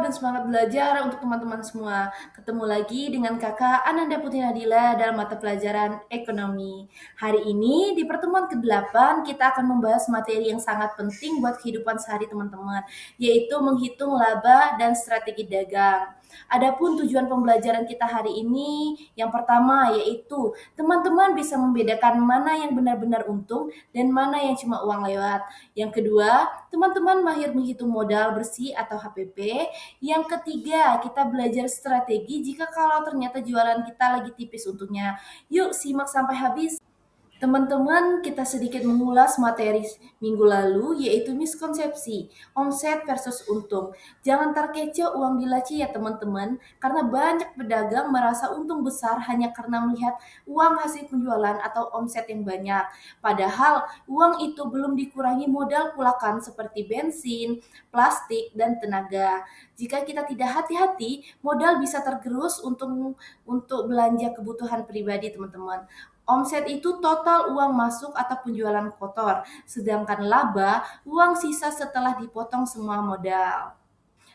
dan semangat belajar untuk teman-teman semua. Ketemu lagi dengan Kakak Ananda Putri Nadila dalam mata pelajaran ekonomi. Hari ini di pertemuan ke-8 kita akan membahas materi yang sangat penting buat kehidupan sehari teman-teman, yaitu menghitung laba dan strategi dagang. Adapun tujuan pembelajaran kita hari ini, yang pertama yaitu teman-teman bisa membedakan mana yang benar-benar untung dan mana yang cuma uang lewat. Yang kedua, teman-teman mahir menghitung modal bersih atau HPP. Yang ketiga, kita belajar strategi jika kalau ternyata jualan kita lagi tipis untungnya. Yuk simak sampai habis. Teman-teman, kita sedikit mengulas materi minggu lalu, yaitu miskonsepsi, omset versus untung. Jangan terkecoh uang di laci ya teman-teman, karena banyak pedagang merasa untung besar hanya karena melihat uang hasil penjualan atau omset yang banyak. Padahal, uang itu belum dikurangi modal pulakan seperti bensin, plastik, dan tenaga. Jika kita tidak hati-hati, modal bisa tergerus untuk belanja kebutuhan pribadi teman-teman. Omset itu total uang masuk atau penjualan kotor, sedangkan laba uang sisa setelah dipotong semua modal.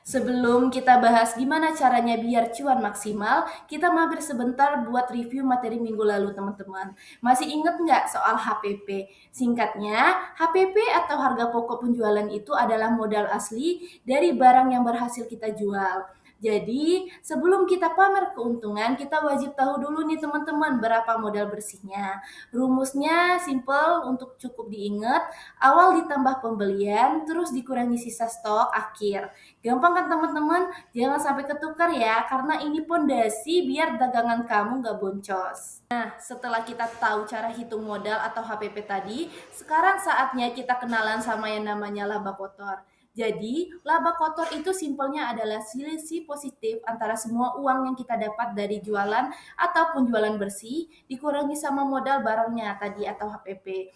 Sebelum kita bahas gimana caranya biar cuan maksimal, kita mampir sebentar buat review materi minggu lalu teman-teman. Masih inget nggak soal HPP? Singkatnya, HPP atau harga pokok penjualan itu adalah modal asli dari barang yang berhasil kita jual. Jadi, sebelum kita pamer keuntungan, kita wajib tahu dulu nih teman-teman berapa modal bersihnya. Rumusnya simple untuk cukup diingat, awal ditambah pembelian, terus dikurangi sisa stok akhir. Gampang kan teman-teman? Jangan sampai ketukar ya, karena ini pondasi biar dagangan kamu nggak boncos. Nah, setelah kita tahu cara hitung modal atau HPP tadi, sekarang saatnya kita kenalan sama yang namanya laba kotor. Jadi, laba kotor itu simpelnya adalah selisih positif antara semua uang yang kita dapat dari jualan atau penjualan bersih dikurangi sama modal barangnya tadi atau HPP.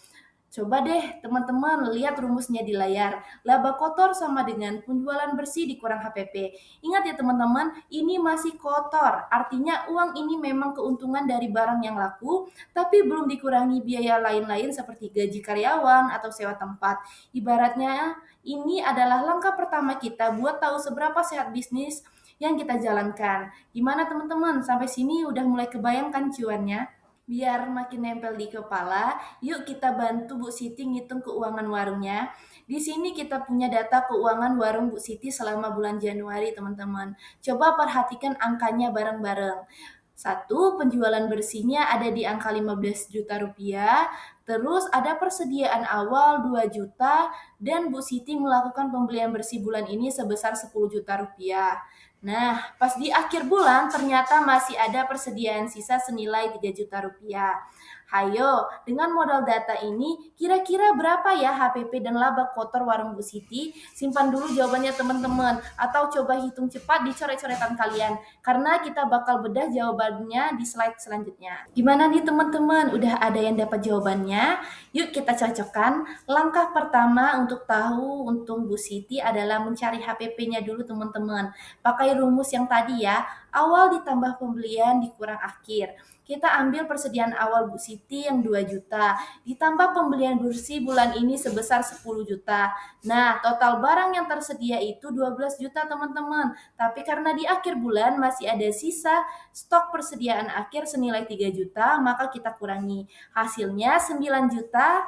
Coba deh teman-teman lihat rumusnya di layar. Laba kotor sama dengan penjualan bersih dikurang HPP. Ingat ya teman-teman, ini masih kotor. Artinya uang ini memang keuntungan dari barang yang laku, tapi belum dikurangi biaya lain-lain seperti gaji karyawan atau sewa tempat. Ibaratnya ini adalah langkah pertama kita buat tahu seberapa sehat bisnis yang kita jalankan. Gimana teman-teman? Sampai sini udah mulai kebayangkan cuannya? Biar makin nempel di kepala, yuk kita bantu Bu Siti ngitung keuangan warungnya. Di sini kita punya data keuangan warung Bu Siti selama bulan Januari, teman-teman. Coba perhatikan angkanya bareng-bareng. Satu, penjualan bersihnya ada di angka 15 juta rupiah, terus ada persediaan awal 2 juta, dan Bu Siti melakukan pembelian bersih bulan ini sebesar 10 juta rupiah. Nah, pas di akhir bulan ternyata masih ada persediaan sisa senilai 3 juta rupiah. Hayo, dengan modal data ini, kira-kira berapa ya HPP dan laba kotor warung Bu Siti? Simpan dulu jawabannya teman-teman, atau coba hitung cepat di coret-coretan kalian, karena kita bakal bedah jawabannya di slide selanjutnya. Gimana nih teman-teman? Udah ada yang dapat jawabannya? Yuk kita cocokkan. Langkah pertama untuk tahu untung Bu Siti adalah mencari HPP-nya dulu teman-teman. Pakai rumus yang tadi ya, awal ditambah pembelian dikurang akhir. Kita ambil persediaan awal Bu Siti yang 2 juta, ditambah pembelian bersih bulan ini sebesar 10 juta. Nah, total barang yang tersedia itu 12 juta teman-teman. Tapi karena di akhir bulan masih ada sisa stok persediaan akhir senilai 3 juta, maka kita kurangi. Hasilnya 9 juta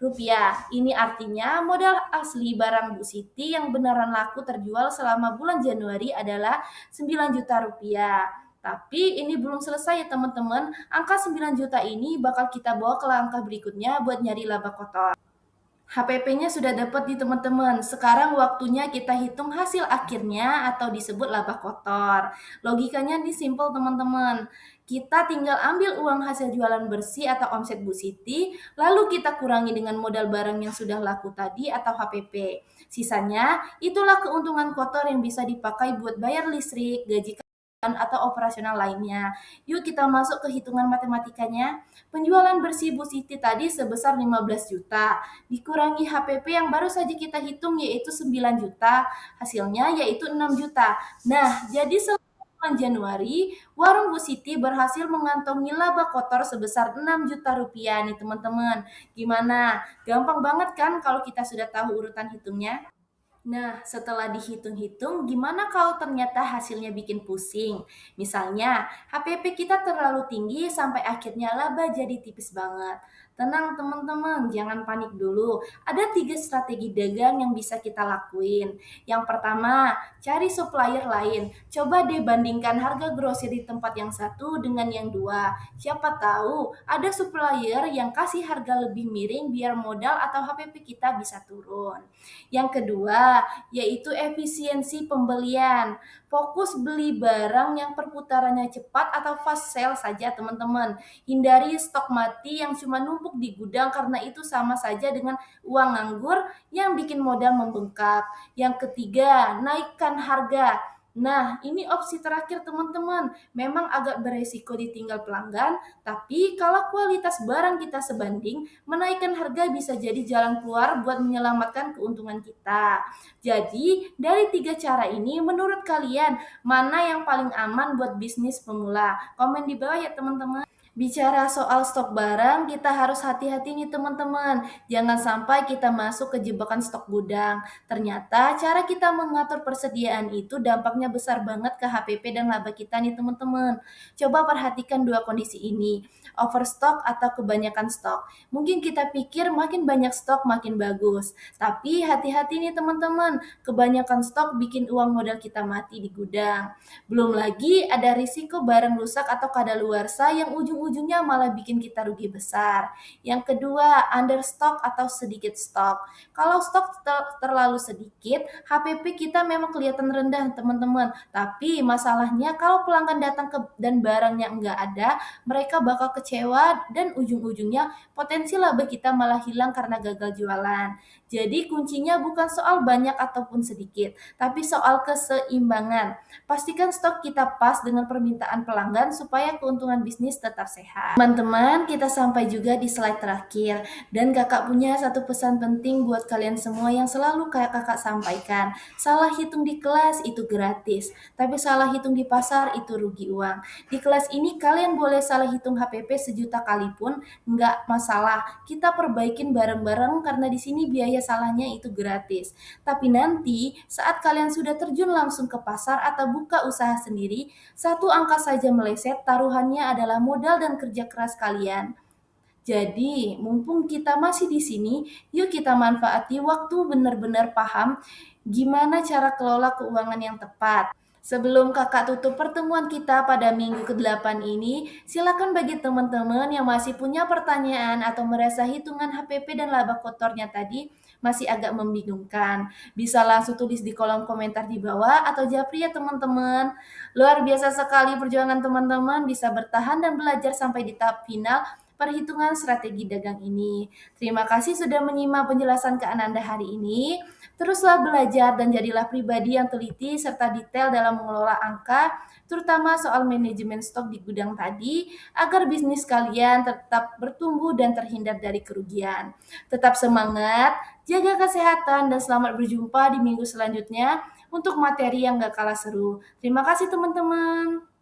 rupiah. Ini artinya modal asli barang Bu Siti yang beneran laku terjual selama bulan Januari adalah 9 juta rupiah. Tapi ini belum selesai ya teman-teman. Angka 9 juta ini bakal kita bawa ke langkah berikutnya buat nyari laba kotor. HPP-nya sudah dapat di teman-teman. Sekarang waktunya kita hitung hasil akhirnya atau disebut laba kotor. Logikanya ini simple teman-teman. Kita tinggal ambil uang hasil jualan bersih atau omset Bu Siti, lalu kita kurangi dengan modal barang yang sudah laku tadi atau HPP. Sisanya, itulah keuntungan kotor yang bisa dipakai buat bayar listrik, gaji atau operasional lainnya. Yuk kita masuk ke hitungan matematikanya. Penjualan bersih Bu Siti tadi sebesar 15 juta, dikurangi HPP yang baru saja kita hitung yaitu 9 juta, hasilnya yaitu 6 juta. Nah, jadi selama bulan Januari, warung Bu Siti berhasil mengantongi laba kotor sebesar 6 juta rupiah nih teman-teman. Gimana? Gampang banget kan kalau kita sudah tahu urutan hitungnya? Nah, setelah dihitung-hitung, gimana kalau ternyata hasilnya bikin pusing? Misalnya, HPP kita terlalu tinggi sampai akhirnya laba jadi tipis banget. Tenang teman-teman, jangan panik dulu. Ada 3 strategi dagang yang bisa kita lakuin. Yang pertama, cari supplier lain. Coba deh bandingkan harga grosir di tempat yang satu dengan yang dua. Siapa tahu ada supplier yang kasih harga lebih miring biar modal atau HPP kita bisa turun. Yang kedua, yaitu efisiensi pembelian. Fokus beli barang yang perputarannya cepat atau fast sale saja, teman-teman. Hindari stok mati yang cuma numpuk di gudang karena itu sama saja dengan uang nganggur yang bikin modal membengkak. Yang ketiga, naikkan harga. Nah, ini opsi terakhir teman-teman. Memang agak beresiko ditinggal pelanggan, tapi kalau kualitas barang kita sebanding, menaikkan harga bisa jadi jalan keluar buat menyelamatkan keuntungan kita. Jadi, dari 3 cara ini, menurut kalian, mana yang paling aman buat bisnis pemula? Komen di bawah ya teman-teman. Bicara soal stok barang, kita harus hati-hati nih teman-teman. Jangan sampai kita masuk ke jebakan stok gudang. Ternyata cara kita mengatur persediaan itu dampaknya besar banget ke HPP dan laba kita nih teman-teman. Coba perhatikan dua kondisi ini, overstock atau kebanyakan stok. Mungkin kita pikir makin banyak stok makin bagus. Tapi hati-hati nih teman-teman, kebanyakan stok bikin uang modal kita mati di gudang. Belum lagi ada risiko barang rusak atau kadaluarsa yang ujung-ujungnya malah bikin kita rugi besar. Yang kedua, understock atau sedikit stok. Kalau stok terlalu sedikit, HPP kita memang kelihatan rendah teman-teman. Tapi masalahnya kalau pelanggan datang dan barangnya enggak ada, mereka bakal kecewa dan ujung-ujungnya potensi laba kita malah hilang karena gagal jualan. Jadi kuncinya bukan soal banyak ataupun sedikit, tapi soal keseimbangan. Pastikan stok kita pas dengan permintaan pelanggan supaya keuntungan bisnis tetap sehat. Teman-teman, kita sampai juga di slide terakhir. Dan kakak punya satu pesan penting buat kalian semua yang selalu kayak kakak sampaikan. Salah hitung di kelas itu gratis, tapi salah hitung di pasar itu rugi uang. Di kelas ini kalian boleh salah hitung HPP sejuta kali pun, nggak masalah. Kita perbaikin bareng-bareng karena di sini biaya salahnya itu gratis. Tapi nanti saat kalian sudah terjun langsung ke pasar atau buka usaha sendiri, satu angka saja meleset, taruhannya adalah modal dan kerja keras kalian. Jadi, mumpung kita masih di sini, yuk kita manfaati waktu benar-benar paham gimana cara kelola keuangan yang tepat. Sebelum kakak tutup pertemuan kita pada minggu ke-8 ini, silakan bagi teman-teman yang masih punya pertanyaan atau merasa hitungan HPP dan laba kotornya tadi masih agak membingungkan. Bisa langsung tulis di kolom komentar di bawah atau japri ya teman-teman. Luar biasa sekali perjuangan teman-teman bisa bertahan dan belajar sampai di tahap final perhitungan strategi dagang ini. Terima kasih sudah menyimak penjelasan ke Ananda hari ini. Teruslah belajar dan jadilah pribadi yang teliti serta detail dalam mengelola angka, terutama soal manajemen stok di gudang tadi, agar bisnis kalian tetap bertumbuh dan terhindar dari kerugian. Tetap semangat, jaga kesehatan, dan selamat berjumpa di minggu selanjutnya untuk materi yang gak kalah seru. Terima kasih teman-teman.